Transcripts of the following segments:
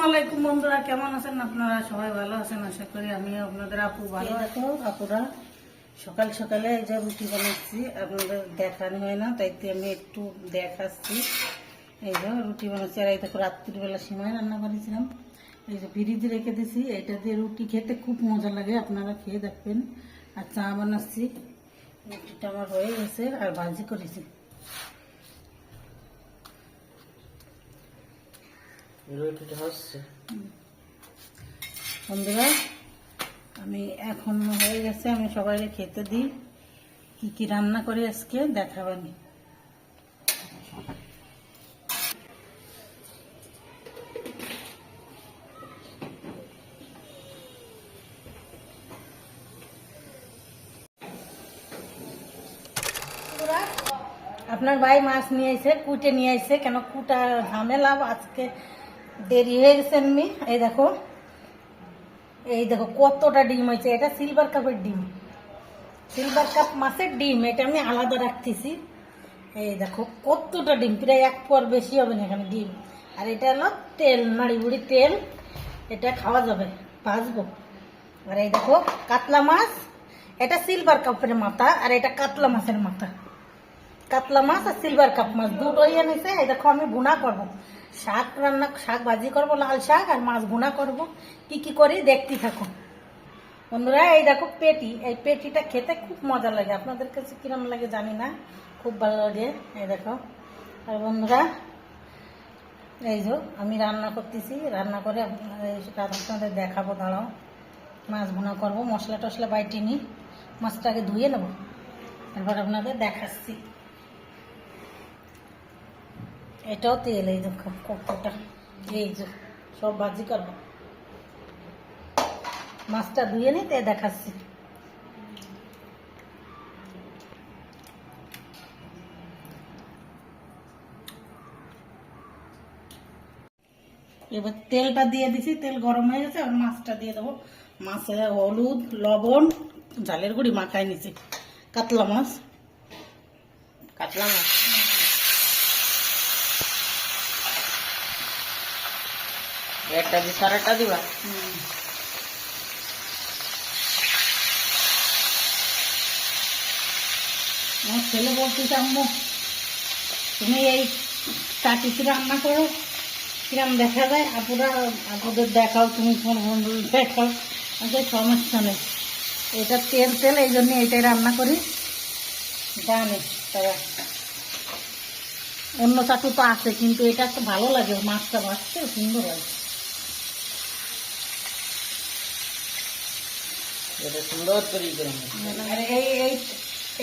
আলাইকুম বন্ধুরা, কেমন আছেন আপনারা? সবাই ভালো আছেন আশা করি। আমিও আপনাদের আপু ভালো আছো। আপুরা সকাল সকালে এই যে রুটি বানাচ্ছি, আপনাদের দেখানো হয় না তাই আমি একটু দেখাচ্ছি। এই যে রুটি বানাচ্ছি, আর এই দেখো রাত্রিবেলা সিমাই রান্না করেছিলাম, এই যে ফ্রিজে রেখে দিয়েছি। এটা দিয়ে রুটি খেতে খুব মজা লাগে, আপনারা খেয়ে দেখবেন। আর চা বানাচ্ছি, রুটিটা আমার হয়ে গেছে, আর ভাজি করেছি। বন্ধুরা আমি এখন হয়ে গেছে, আমি সবাইকে খেতে দিই। কি কি রান্না করে আজকে দেখাবানি। আপনার ভাই মাছ নিয়ে এসে কুটে নিয়ে এসে, কেন কুটা ঝামেলা, আজকে দেরি হয়ে গেছে এমনি। এই দেখো কতটা ডিম হয়েছে। এটা সিলভার কাপের ডিম, সিলভার কাপ মাছের ডিম, এটা আমি আলাদা রাখতেছি। এই দেখো কতটা ডিম, প্রায় এক পোয়ার বেশি হবে না এখানে ডিম। আর এটা হলো তেল, নাড়িবুড়ি তেল, এটা খাওয়া যাবে, ভাজবো। আর এই দেখো কাতলা মাছ, এটা সিলভার কাপের মাথা, আর এটা কাতলা মাছের মাথা। কাতলা মাছ আর সিলভার কাপ মাছ দুটোই এনেছে। এই দেখো আমি ভুনা করবো, শাক ভাজি করবো, লাল শাক, আর মাছ ভুনা করবো। কি কি করি দেখতে থাকো বন্ধুরা। এই দেখো পেটি, এই পেটিটা খেতে খুব মজা লাগে, আপনাদের কাছে কিরম লাগে জানি না, খুব ভালো লাগে। এই দেখো। আর বন্ধুরা এই যে আমি রান্না করতেছি, রান্না করে আপনাদের দেখাবো। দাঁড়াও, মাছ ভুনা করবো, মশলা টশলা বাইটি নি, মাছটাকে ধুয়ে নেবো, এরপর আপনাদের দেখাচ্ছি। এটাও তেল, এই দেখো কতটা, এই যে সব ভাজি করবো, মাছটা ধুয়ে নিতে দেখাচ্ছি। এবার তেলটা দিয়ে দিছি, তেল গরম হয়ে গেছে, আর মাছটা দিয়ে দেবো। মাছে হলুদ লবণ ঝালের গুঁড়ি মাখাই নিছি। কাতলা মাছ, একটা দিয়ে সারাটা দিবা। আমার ছেলে বলতেছে আম্মু তুমি এই চাটিতে রান্না করো, কিরম দেখা যায়। আপুদের দেখাও, তুমি ফোন দেখাও, সমস্যা নেই। এটা তেল এই জন্য এটাই রান্না করি, জানি। অন্য চাটু তো আছে, কিন্তু এটা তো ভালো লাগে, মাছটা ভাজতে সুন্দর লাগে। এটা সুন্দর করে আর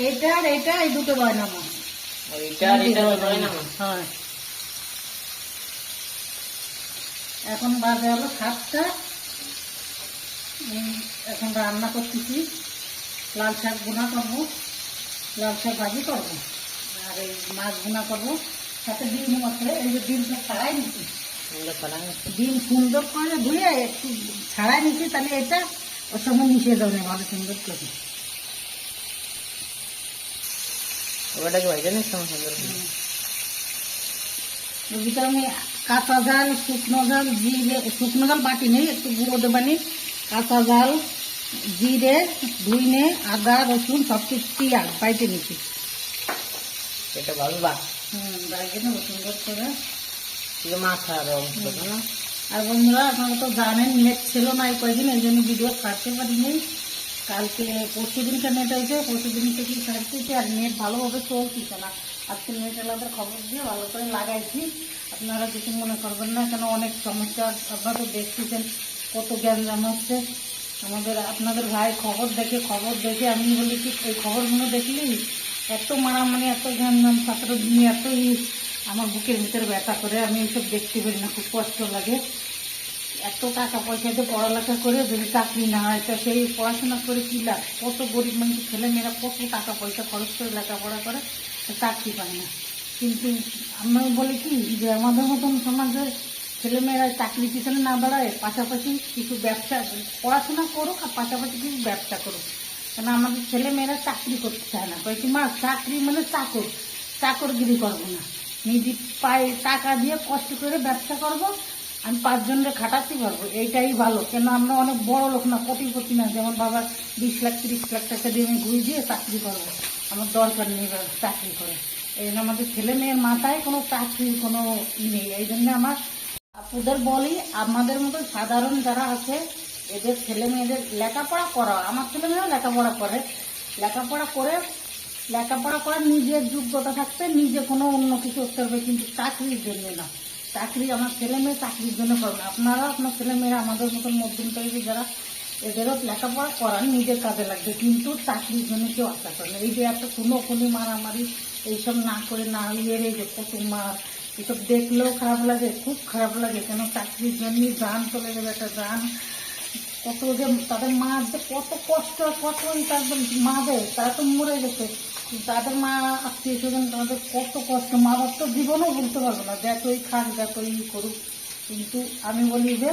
এইটা আর এইটা, এই দুটো বায়না মাছ, হ্যাঁ। এখন বাজে হলো 7টা, এখন রান্না করতেছি। লাল শাক ভুনা করবো, লাল শাক ভাজি করবো, আর এই মাছ ভুনা করবো, সাথে ডিম আছে। এই যে ডিমটা ছাড়াই নিচ্ছি, ডিম সুন্দর করে ধুয়ে একটু ছাড়াই নিচ্ছি, তাহলে এটা ওর সঙ্গে মিশিয়ে যাবে ভালো সুন্দর করে। ওটাকে ভাইজা নিস সুন্দর। ভিতরে আমি কাঁচা ঝাল, শুকনো ঝাল, জিরে, শুকনো ঝাল বাটি নেই, একটু গুঁড়ো দেবানি, কাঁচা ঝাল, জিরে, ধুইনে, আদা রসুন সব কিছু, পেঁয়াজ বাইটে নিচ্ছি। এটা ভাজবা, বাইটে নেবো সুন্দর করে। মাথা আর বন্ধুরা আপনারা তো জানেন, নেট ছিল না এই কয়েকদিন, এই জন্য ভিডিও ছাড়তে পারিনি। কালকে পরশু দিনটা নেট হয়েছে, পরশু দিন থেকে ছাড়তেছি, আর নেট ভালোভাবে চলতেছে না। আজকে নেট এলাকার খবর দিয়ে ভালো করে লাগাইছি, আপনারা কিছু মনে করবেন না, কেন অনেক সমস্যা আপনারা তো দেখতেছেন, কত গ্যাঞ্জাম হচ্ছে। আপনাদের ভাই খবর দেখে আমি বলি কি, এই খবরগুলো দেখলি এত মারামারি, এত গ্যাঞ্জাম, ছাত্র দিনে এত আমার বুকের ভিতরে ব্যথা করে, আমি এইসব দেখতে পারি না, খুব কষ্ট লাগে। এত টাকা পয়সা দিয়ে পড়ালেখা করে যদি চাকরি না হয়, তো সেই পড়াশোনা করে কী লাভ? কত গরিব মানুষের ছেলেমেয়েরা কত টাকা পয়সা খরচ করে লেখাপড়া করে, চাকরি পায় না। কিন্তু আমি বলি কি, যে আমাদের মতন সমাজের ছেলেমেয়েরা চাকরি পিছনে না দাঁড়ায়, পাশাপাশি কিছু ব্যবসা, পড়াশোনা করুক আর পাশাপাশি কিছু ব্যবসা করুক। কেন আমাদের ছেলেমেয়েরা চাকরি করতে চায় না, কয়েকটি মা চাকরি মানে চাকরগিরি করবো না, নিজে পায়ে টাকা দিয়ে কষ্ট করে ব্যবসা করবো, আমি 5 জনকে খাটাতে পারবো, এইটাই ভালো। কেন আমরা অনেক বড় লোক না, কোটিপতি না, যেমন বাবা 20 লাখ 30 লাখ টাকা দিয়ে আমি ঘুরে দিয়ে চাকরি করবো, আমার দরকার নেই চাকরি করে। এই জন্য আমাদের ছেলে মেয়ের মাথায় কোনো চাকরির কোনো নেই। এই জন্য আমার আপুদের বলি, আমাদের মতো সাধারণ যারা আছে এদের ছেলে মেয়েদের লেখাপড়া করা, আমার ছেলে মেয়েও লেখাপড়া করে, লেখাপড়া করে নিজের যোগ্যতা থাকতে নিজে কোনো উন্নতি করতে হবে, কিন্তু চাকরির জন্য না। চাকরি আমার ছেলে মেয়ে চাকরির জন্য করবে। আপনারা আপনার ছেলে মেয়েরা আমাদের মতন মধ্যম টাইপের যারা, এদেরও লেখাপড়া করান, নিজের কাজে লাগবে, কিন্তু চাকরির জন্য কেউ আশা করে না। এই যে এত খুনোখুনি মারামারি এইসব না করে না ইয়ের, এই যে কত মার, এসব দেখলেও খারাপ লাগে, খুব খারাপ লাগে। কেন চাকরির জন্য জান চলে যাবে, একটা জান, কত যে তাদের মা যে কত কষ্ট, কত তাদের মাদের, তারা তো মরে গেছে, তাদের মা আত্মীয় স্বজন তাদের কত কষ্ট, মা বাপ তো জীবনও বলতে পারবো না, যতই খাক যতই করুক। কিন্তু আমি বলি যে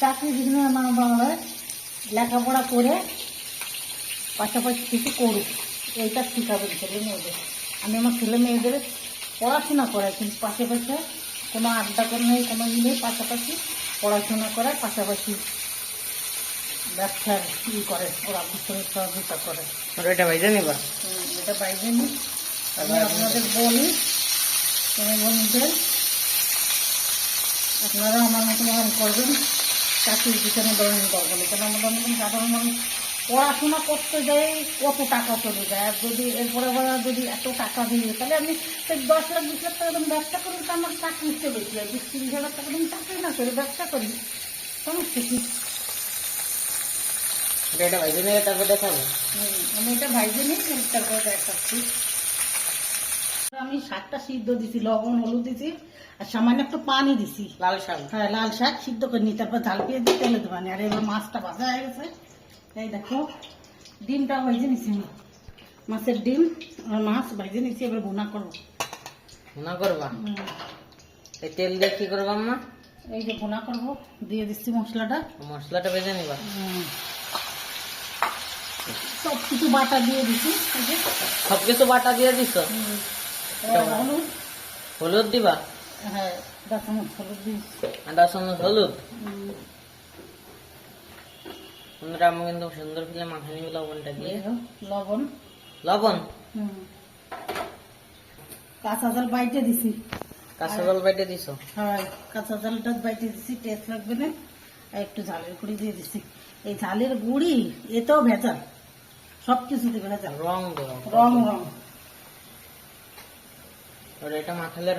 চাকরি বিভিন্ন মা বাবা লেখাপড়া করে পাশাপাশি কিছু করুক, এইটা শিখাবেন ছেলে মেয়েদের। আমি আমার ছেলে মেয়েদের পড়াশোনা করাই, কিন্তু পাশাপাশি কোনো আড্ডা করে নেই, কোনো ই নেই, পাশাপাশি পড়াশোনা করার পাশাপাশি ব্যবসার ই করে, ওরা ভীষণ সহযোগিতা করে। ওরা এটা ভাইজা নিবা? এটা বাইরে নি। আমি আপনাদের বলি, কোনো বন্ধুদের আপনারা আমার মতন এমন করবেন, চাকরির পিছনে দৌড়ানি করবেন। কেন আমাদের মতন সাধারণ মানুষ পড়াশোনা করতে যাই কত টাকা চলে যায়, আর যদি এরপরে যদি এত টাকা দিয়ে, তাহলে আমি 10 লাখ 20 লাখ টাকা দাম ব্যবসা করি, তো আমার চাকরি চলে যায়, 20-30 হাজার টাকা দাম চাকরি না করে ব্যবসা করি, সমস্যা কি? এটা ভাইজা নিয়ে তারপর দেখাবো। আমি এটা ভাইজে নিই, তারপরে দেখাচ্ছি। আমি শাকটা সিদ্ধ দিছি, লবণ হলুদ দিছি, আর সামান্য একটু পানি দিছি। লাল শাক? হ্যাঁ, লাল শাক সিদ্ধ করে নিই, তারপর ঝাল পেঁয়াজ দিয়ে তেলে দেবানি। আর এবার মাছটা ভাজা হয়ে গেছে, এই দেখো ডিমটা ভেজে নিছি আমি, মাছের ডিম আর মাছ ভেজে নিছি, এবার ভুনা করবো। ভুনা করবা? এই তেল দিয়ে কি করবা আম্মা? এই যে ভুনা করবো, দিয়ে দিচ্ছি মশলাটা। মশলাটা ভেজে নিবা? সব কিছু বাটা দিয়ে দিছি। সবকিছু বাটা দিয়ে দিছো? হলুদ, হলুদ দিবা? হ্যাঁ 10 চামচ হলুদ দিয়েছি। 10 চামচ হলুদ। বন্ধুরা আমি কিন্তু সুন্দর করে মাখানি লবণটা দিয়ে। লবণ, লবণ কাঁচা জাল বাইটে দিছি। কাঁচা জল বেটে দিছো? হ্যাঁ, কাঁচা জালটা বাইটে দিছি, টেস্ট লাগবে না। আর একটু ঝালের গুঁড়ি দিয়ে দিছি। এই ঝালের গুঁড়ি এতেও ভেজাল, সব কিছুতে ভেজাল, রং দেওয়া? রং রং। আর এটা মাখালে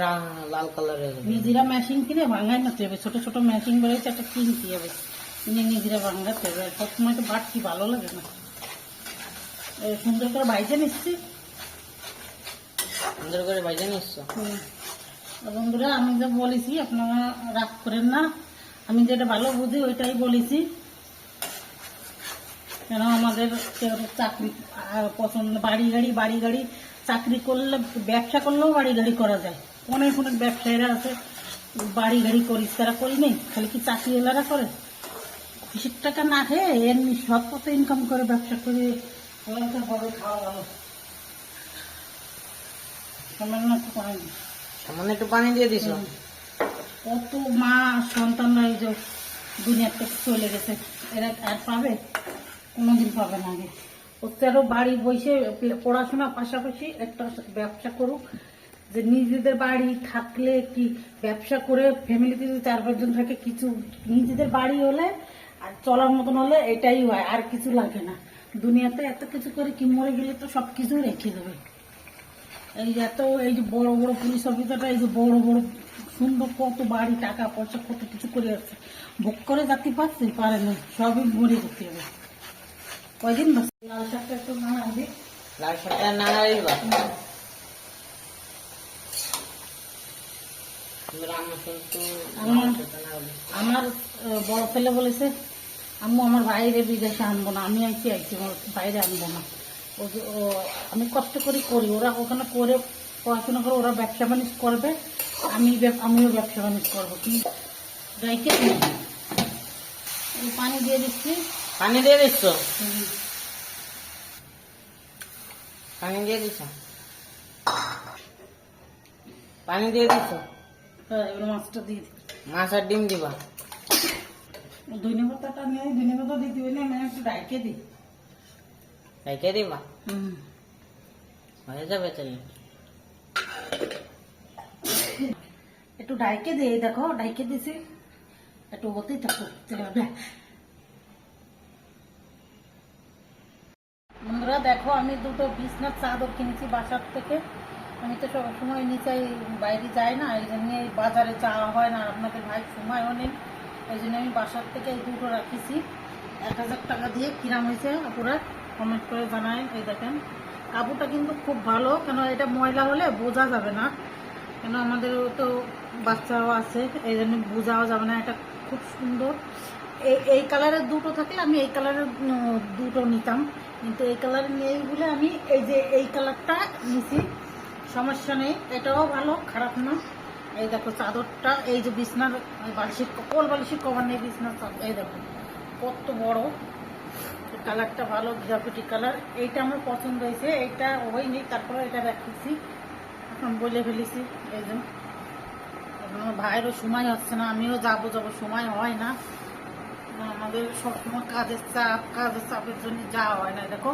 লাল কালারের হবে। নিজেরা মেশিন কিনে ভাঙাই নিতে হবে, ছোট ছোট মেশিন বেরোচ্ছে, একটা কিনতে হবে, নিজেরা ভাঙাতে হবে। সবসময় তো বাড়তি ভালো লাগে না। সুন্দর করে ভাইজে নিচ্ছি। সুন্দর করে ভাইজা নিচ্ছ? বন্ধুরা আমি যা বলেছি আপনারা রাগ করেন না, আমি যেটা ভালো বুঝি ওইটাই বলেছি। কেন আমাদের চাকরি পছন্দ, বাড়ি গাড়ি চাকরি করলে, ব্যবসা করলেও বাড়ি গাড়ি করা যায়। অনেক অনেক ব্যবসায়ীরা আছে বাড়ি গাড়ি করিস, তারা করি নেই, খালি কি চাকরিওয়ালারা করে? 20 টাকা না খেয়ে এমনি সৎ পথে ইনকাম করে ব্যবসা করে ভাবে খাওয়া ভালো। সামান্য একটু পানি, সামান্য একটু পানি দিয়ে দিছো? কত মা সন্তানরা এই যে দুনিয়ার থেকে চলে গেছে, এরা আর পাবে? কোনোদিন পাবে না। আগে ওদেরও বাড়ি বসে পড়াশোনার পাশাপাশি একটা ব্যবসা করুক, যে নিজেদের বাড়ি থাকলে কি ব্যবসা করে ফ্যামিলিতে যদি 4-5 জন থাকে, কিছু নিজেদের বাড়ি হলে আর চলার মতন হলে এটাই হয়, আর কিছু লাগে না। দুনিয়াতে এত কিছু করে কি, মরে গেলে তো সব কিছু রেখে দেবে। এই যে এত, এই যে বড় বড় পুলিশ অফিসাররা, এই যে বড় বড় সুন্দর কত বাড়ি, টাকা পয়সা, কত কিছু করে আসছে, ভোগ করে যাতে পারছে, পারে না, সবই মরে যেতে হবে। কয়দিন লাল শাকটা একটু নাড়া দিই। লাল শাকটা নাড়া দিবা? আমার বড় ছেলে বলেছে, আম্মু আমার বাইরে বিদেশে আনবো না, আমি আইছি আমার বাইরে আনবো না। আমি কষ্ট করি, ওরা ওখানে করে পড়াশোনা করে, ওরা ব্যবসা বাণিজ্য করবে, আমিও ব্যবসা বাণিজ্য করবো। কি যাইকে পানি দিয়ে দিচ্ছি। পানি দিয়ে দিচ্ছ? পানি দিয়ে দিচ্ছ? পানি দিয়ে দিচ্ছ? হ্যাঁ, এবার মাছটা দিয়ে দিচ্ছি। মাছ আর ডিম দিবা? ধনে পাতাটা নেই, ধনে পাতা দিতে হইলে আমি একটু ডাইকে দিই। রেখে দিবা? হয়ে যাবে তাহলে। একটু ডাইকে দিই, এই দেখো ডাইকে দিছি, একটু হতেই থাকো। বন্ধুরা দেখো, আমি দুটো বিছনার চাদর কিনেছি বাসার থেকে। আমি তো সবসময় নিচে বাইরে যাই না, এই জন্য এই বাজারে যাওয়া হয় না, আপনাদের ভাই সময়ও নেই, এই জন্য আমি বাসার থেকে এই দুটো রাখিছি। 1000 টাকা দিয়ে কিরাম হয়েছে, আপনারা কমেন্ট করে জানায়। এই দেখেন কাপড়টা কিন্তু খুব ভালো, কেন এটা ময়লা হলে বোঝা যাবে না, কেন আমাদেরও তো বাচ্চাও আছে, এই জন্য বোঝাও যাবে না। এটা খুব সুন্দর। এই কালারের দুটো থাকলে আমি এই কালারের দুটো নিতাম, কিন্তু এই কালার নেই বলে আমি এই যে এই কালারটা নিছি। সমস্যা নেই, এটাও ভালো, খারাপ না। এই দেখো চাদরটা, এই যে বিছনার বালিশের কোল বালিশের কভার নেই, বিছনার চাদর এই দেখো কত বড়, কালারটা ভালো, গ্রাফিটি কালার। এইটা আমার পছন্দ হয়েছে, এইটা হয়নি, তারপরে এটা রাখছি, এখন বলে ফেলেছি। এই জন্য এখন আমার ভাইয়েরও সময় হচ্ছে না, আমিও যাবো সময় হয় না, আমাদের সবসময় কাজের চাপের জন্য যাওয়া হয় না। দেখো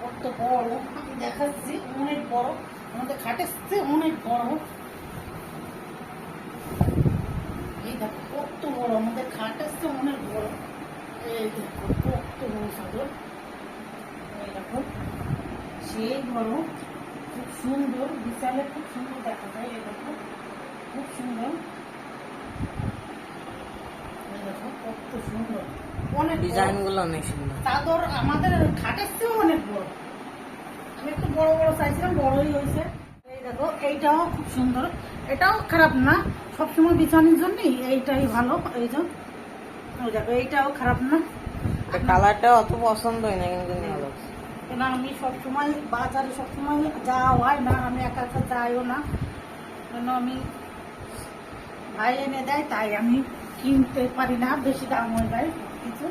কত বড়, আমি দেখাচ্ছি, অনেক বড়, আমাদের খাটের চেয়ে অনেক বড়। এই দেখো কত বড়, আমাদের খাটের চেয়ে অনেক বড়। এই দেখো কত বড় চাদর, এই দেখো সেই বড়, খুব সুন্দর, বিশালে খুব সুন্দর দেখা যায়। এই দেখো খুব সুন্দর, এই দেখো কত সুন্দর, অনেক ডিজাইন গুলো অনেক সুন্দর। চাদর আমাদের খাটের চেয়েও অনেক বড়। আমি একটু বড় বড় চাইছিলাম, বড়ই হয়েছে। এই দেখো এইটাও খুব সুন্দর, এটাও খারাপ না, সবসময় বিছানোর জন্যই এইটাই ভালো। এই যে ওই দেখো এইটাও খারাপ না, কালারটা অত পছন্দ হয় না, কিন্তু ভালো লাগছে। কেন আমি সবসময় বাজারে সবসময় যাওয়া হয় না, আমি একা একা যাইও না, কেন আমি ভাই এনে দেয়, তাই আমি কিনতে পারি না, বেশি দাম হয়ে যায় কিছু।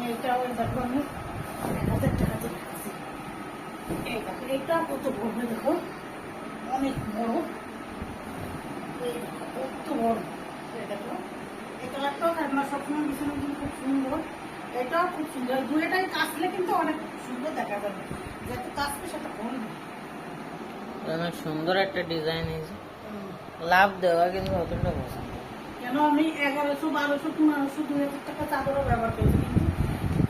এইটাও দেখো আমি 1000 টাকা দিয়ে রাখছি। এই দেখো এইটা কত বড়, দেখো অনেক বড়, এই দেখো কত বড়। এই দেখো এই কালারটাও খারাপ না, সবসময় বিছানার জন্য খুব সুন্দর, এটাও খুব সুন্দর। দুটোটাই কাচলে কিন্তু অনেক সুন্দর দেখা যাবে, যত কাচবে সেটা বলবে। অনেক সুন্দর একটা ডিজাইন হয়েছে, লাভ দেওয়া কিন্তু অতটা পছন্দ। কেন আমি 1100, 1200, 1500, 2000 টাকা চাদরও ব্যবহার করেছি, কিন্তু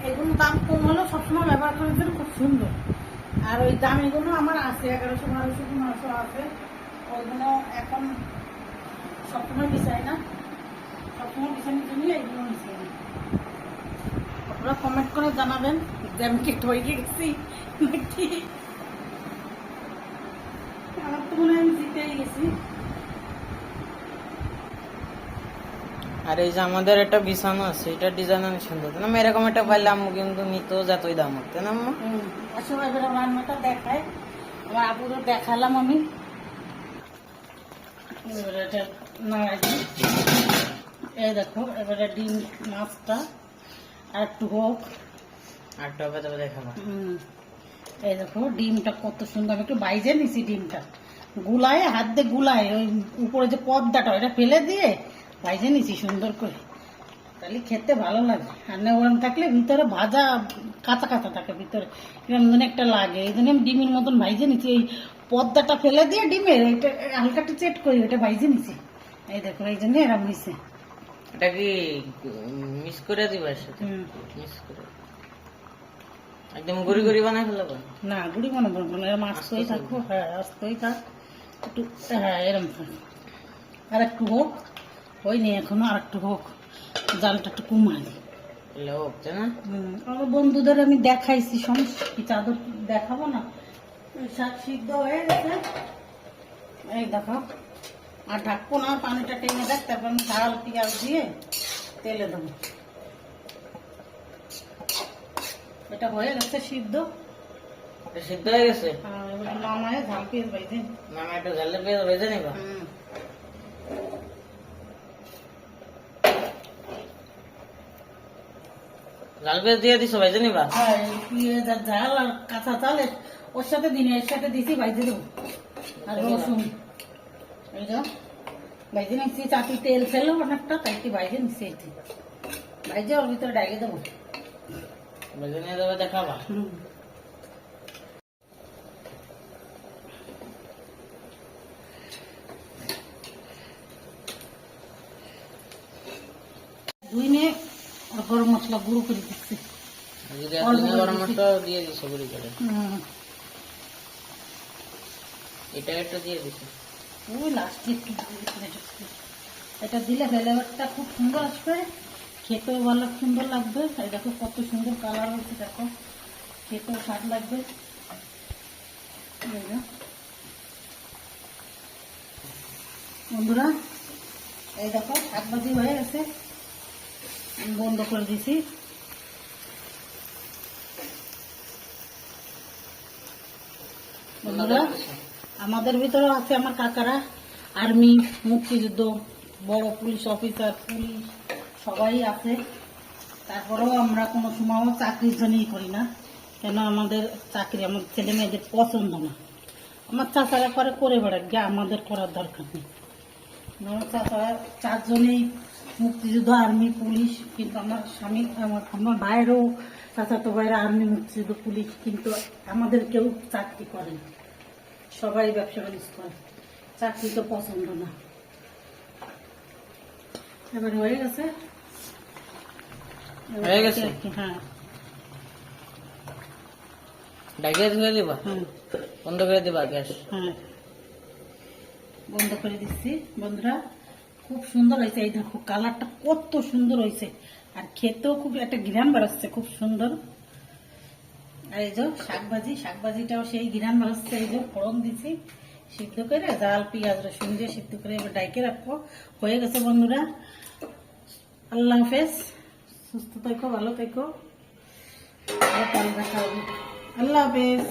এগুলো দাম কম হলেও সবসময় ব্যবহার করার জন্য খুব সুন্দর। আর ওই দামিগুলো আমার আছে, 1100, 1200, 1500 আছে, ওইগুলো এখন সবসময় বিছাই না, সবসময় বিছানোর জন্য এইগুলো নিচ্ছি। আপনারা কমেন্ট করে জানাবেন যে আমি কি ঠকে গেছি নাকি, আমার তো মনে হয় আমি জিতেই গেছি। আর এই যে আমাদের একটা বিছানা আছে, এটা ডিজাইন অনেক সুন্দর, তাই না? এরকম একটা পাইলে আম্মু কিন্তু নিতেও যতই দাম হোক, তাই না আম্মু? আসলে এবার রান্নাটা দেখায়, আমার আপুরও দেখালাম আমি। এবারে এটা নাড়াই দিই। এই দেখো এবারে ডিম মাছটা আর একটু হোক, আর টবে তবে দেখাবো। এই দেখো ডিমটা কত সুন্দর, আমি একটু বাইজে নিছি ডিমটা, গুলায় হাত দিয়ে গুলায়, ওই উপরে যে পর্দাটা এটা ফেলে দিয়ে বাইজে নিছি সুন্দর করে, তাহলে খেতে ভালো লাগে। আর না ওরম থাকলে ভিতরে ভাজা কাঁচা কাঁচা থাকে, ভিতরে কিরম যেন একটা লাগে, এই জন্য আমি ডিমের মতন ভাইজে নিছি, এই পর্দাটা ফেলে দিয়ে ডিমের এটা হালকা একটু চেট করি, ওটা ভাইজে নিছি। এই দেখো এই জন্য এরম নিছে। এটা কি মিক্স করে দিবা এর সাথে? মিক্স করে একদম গুড়ি গুড়ি বানাই ফেলবো না, গুড়ি বানাবো না, এরম আস্তই থাকো, হ্যাঁ আস্তই থাক একটু, হ্যাঁ এরম থাক। আর একটু হোক, হয়নি এখনো, আর একটু হোক, জালটা একটু কমাই দিই। হোক, তাই না? আমার বন্ধুদের আমি দেখাইছি, সমস্যা কি, চাদর দেখাবো না? শাক সিদ্ধ হয়ে গেছে, এই দেখো, আর ঢাকবো না, পানিটা টেনে দেখ, তারপর আমি ঝাল পেঁয়াজ দিয়ে তেলে দেবো। এটা হয়ে গেছে সিদ্ধ, এটা সিদ্ধ হয়ে গেছে, এবার নামায় ঝাল পেঁয়াজ বাইতে। মামা একটু ঝালে পেঁয়াজ ভেজে নিবা। ঝাল পেঁয়াজ দিয়ে দিছো, ভেজে নিবা? হ্যাঁ, পেঁয়াজ আর ঝাল আর কাঁচা চাল ওর সাথে দিনে, এর সাথে দিছি বাইতে দেবো। আর রসুন, এই যা ভাইজে নিচ্ছি, চাপি তেল ফেলো অনেকটা, তাই কি ভাইজে নিচ্ছি। এইটি ভাইজে ওর ভিতরে ডাইকে দেবো। ভেজে নিয়ে যাবে, দেখাবা। ধুইনে আর গরম মশলা গুঁড়ো করে দিচ্ছি। যদি আপনি গরম মশলা দিয়ে দিছো গুঁড়ি করে, এটা একটা দিয়ে দিছো। ওই লাস্টে একটু এটা দিলে ফ্লেভারটা খুব সুন্দর আসবে, খেতেও ভালো সুন্দর লাগবে। এই দেখো কত সুন্দর কালার হয়েছে, দেখো খেতেও স্বাদ লাগবে। এই যে বন্ধুরা, এই দেখো শাকভাজি হয়ে গেছে, আমি বন্ধ করে দিছি। বন্ধুরা, আমাদের ভিতরে আছে আমার কাকারা, আর্মি, মুক্তিযুদ্ধ, বড় পুলিশ অফিসার, পুলিশ সবাই আছে। তারপরেও আমরা কোনো সময় চাকরির জন্যই করি না, কেন আমাদের চাকরি আমার ছেলে মেয়েদের পছন্দ না। আমার চাচারা করে বেড়াক গিয়ে, আমাদের করার দরকার নেই। আমার চাচারা চারজনেই মুক্তিযুদ্ধ, আর্মি, পুলিশ, কিন্তু আমার স্বামী, আমার ভাইয়েরও চাচাতো ভাইয়েরা আর্মি, মুক্তিযুদ্ধ, পুলিশ, কিন্তু আমাদের কেউ চাকরি করে না, সবাই ব্যবসা বাণিজ্য করে, চাকরি তো পছন্দ না। এবার হয়ে গেছে, হয়ে গেছে? হ্যাঁ ডাকিয়ে ধুয়ে দিবা, হ্যাঁ বন্ধ করে দিবা গ্যাস। হ্যাঁ, বন্ধ করে দিচ্ছি। বন্ধুরা, খুব সুন্দর হয়েছে, এই দেখো কালারটা কত সুন্দর হয়েছে, আর খেতেও খুব একটা ঘ্রাণ বেরোচ্ছে, খুব সুন্দর। আর এই যে শাকভাজিটাও সেই ঘ্রাণ বেরোচ্ছে। এই যে ফোড়ন দিছি, সিদ্ধ করে জাল পেঁয়াজ রসুন দিয়ে সিদ্ধ করে এবার ডাইকে রাখবো। হয়ে গেছে বন্ধুরা, আল্লাহ হাফেজ, সুস্থ থেকো, ভালো থেকো, আবার কাল দেখা হবে। আল্লাহ হাফেজ।